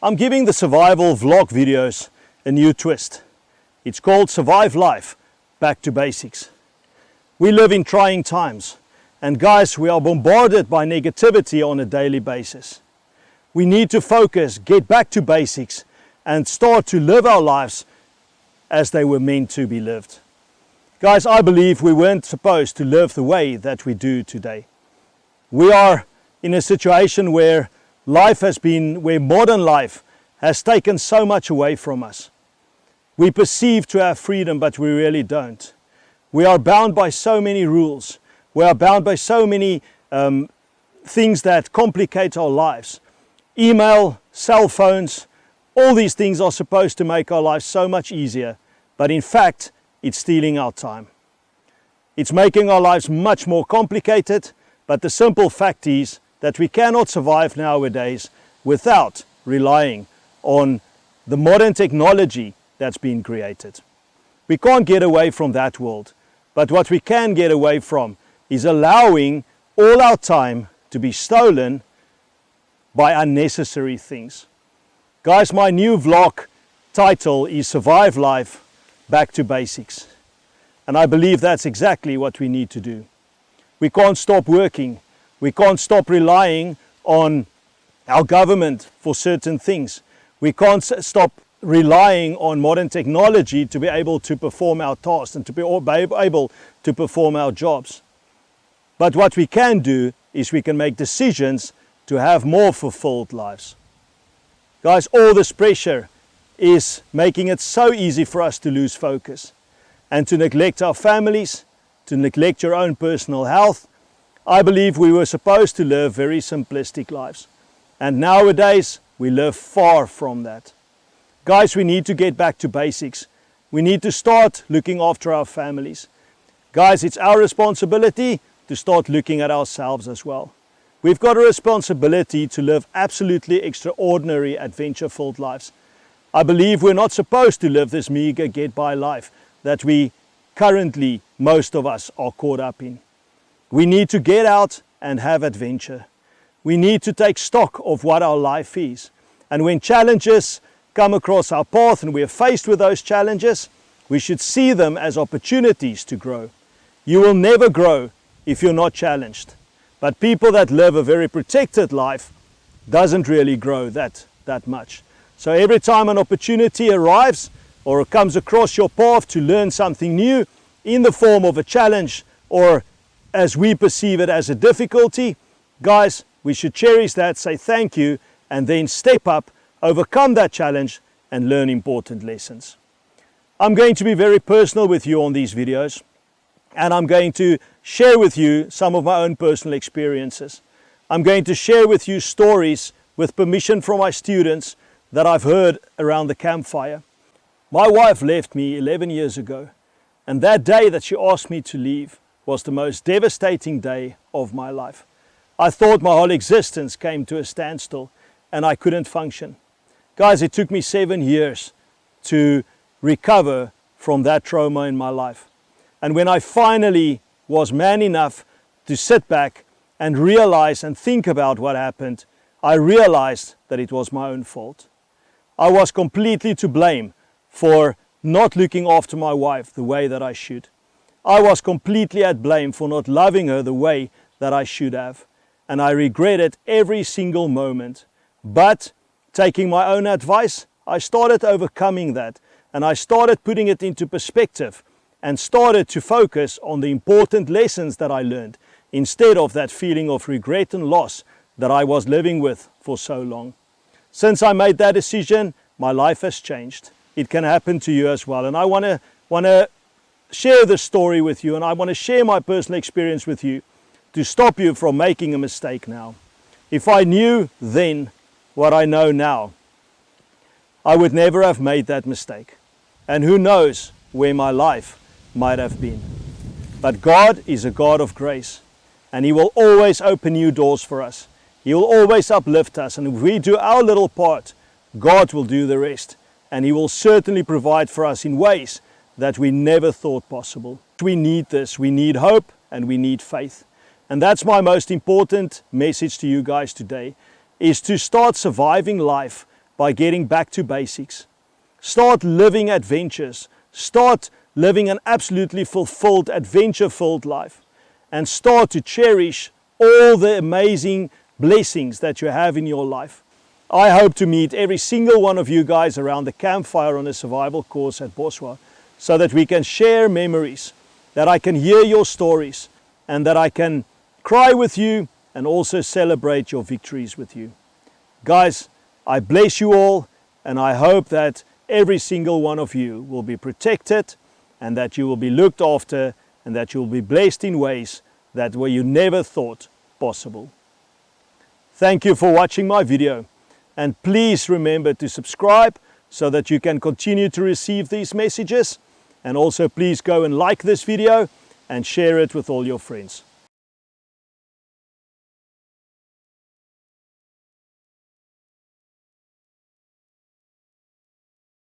I'm giving the survival vlog videos a new twist. It's called Survive Life, Back to Basics. We live in trying times, and guys, we are bombarded by negativity on a daily basis. We need to focus, get back to basics, and start to live our lives as they were meant to be lived. Guys, I believe we weren't supposed to live the way that we do today. We are in a situation where modern life has taken so much away from us. We perceive to have freedom, but we really don't. We are bound by so many rules. We are bound by so many things that complicate our lives. Email, cell phones, all these things are supposed to make our lives so much easier, but in fact, it's stealing our time. It's making our lives much more complicated, but the simple fact is that we cannot survive nowadays without relying on the modern technology that's been created. We can't get away from that world, but what we can get away from is allowing all our time to be stolen by unnecessary things. Guys, my new vlog title is Survive Life, Back to Basics. And I believe that's exactly what we need to do. We can't stop working. We can't stop relying on our government for certain things. We can't stop relying on modern technology to be able to perform our tasks and to be able to perform our jobs. But what we can do is we can make decisions to have more fulfilled lives. Guys, all this pressure is making it so easy for us to lose focus and to neglect our families, to neglect your own personal health. I believe we were supposed to live very simplistic lives. And nowadays, we live far from that. Guys, we need to get back to basics. We need to start looking after our families. Guys, it's our responsibility to start looking at ourselves as well. We've got a responsibility to live absolutely extraordinary, adventure-filled lives. I believe we're not supposed to live this meager get-by life that we currently, most of us, are caught up in. We need to get out and have adventure. We need to take stock of what our life is. And when challenges come across our path and we are faced with those challenges, we should see them as opportunities to grow. You will never grow if you're not challenged. But people that live a very protected life doesn't really grow that much. So every time an opportunity arrives or comes across your path to learn something new in the form of a challenge, or as we perceive it as a difficulty, guys, we should cherish that, say thank you, and then step up, overcome that challenge, and learn important lessons. I'm going to be very personal with you on these videos, and I'm going to share with you some of my own personal experiences. I'm going to share with you stories with permission from my students that I've heard around the campfire. My wife left me 11 years ago, and that day that she asked me to leave was the most devastating day of my life. I thought my whole existence came to a standstill and I couldn't function. Guys, it took me 7 years to recover from that trauma in my life. And when I finally was man enough to sit back and realize and think about what happened, I realized that it was my own fault. I was completely to blame for not looking after my wife the way that I should. I was completely at blame for not loving her the way that I should have. And I regretted every single moment. But taking my own advice, I started overcoming that. And I started putting it into perspective and started to focus on the important lessons that I learned instead of that feeling of regret and loss that I was living with for so long. Since I made that decision, my life has changed. It can happen to you as well. And I want to share this story with you, and I want to share my personal experience with you to stop you from making a mistake now. If I knew then what I know now, I would never have made that mistake. And who knows where my life might have been. But God is a God of grace, and He will always open new doors for us. He will always uplift us, and if we do our little part, God will do the rest. And He will certainly provide for us in ways that we never thought possible. We need this. We need hope and we need faith. And that's my most important message to you guys today, is to start surviving life by getting back to basics. Start living adventures. Start living an absolutely fulfilled, adventure-filled life. And start to cherish all the amazing blessings that you have in your life. I hope to meet every single one of you guys around the campfire on a survival course at Boswa, so that we can share memories, that I can hear your stories, and that I can cry with you and also celebrate your victories with you. Guys, I bless you all, and I hope that every single one of you will be protected, and that you will be looked after, and that you will be blessed in ways that were you never thought possible. Thank you for watching my video, and please remember to subscribe so that you can continue to receive these messages, and also please go and like this video and share it with all your friends.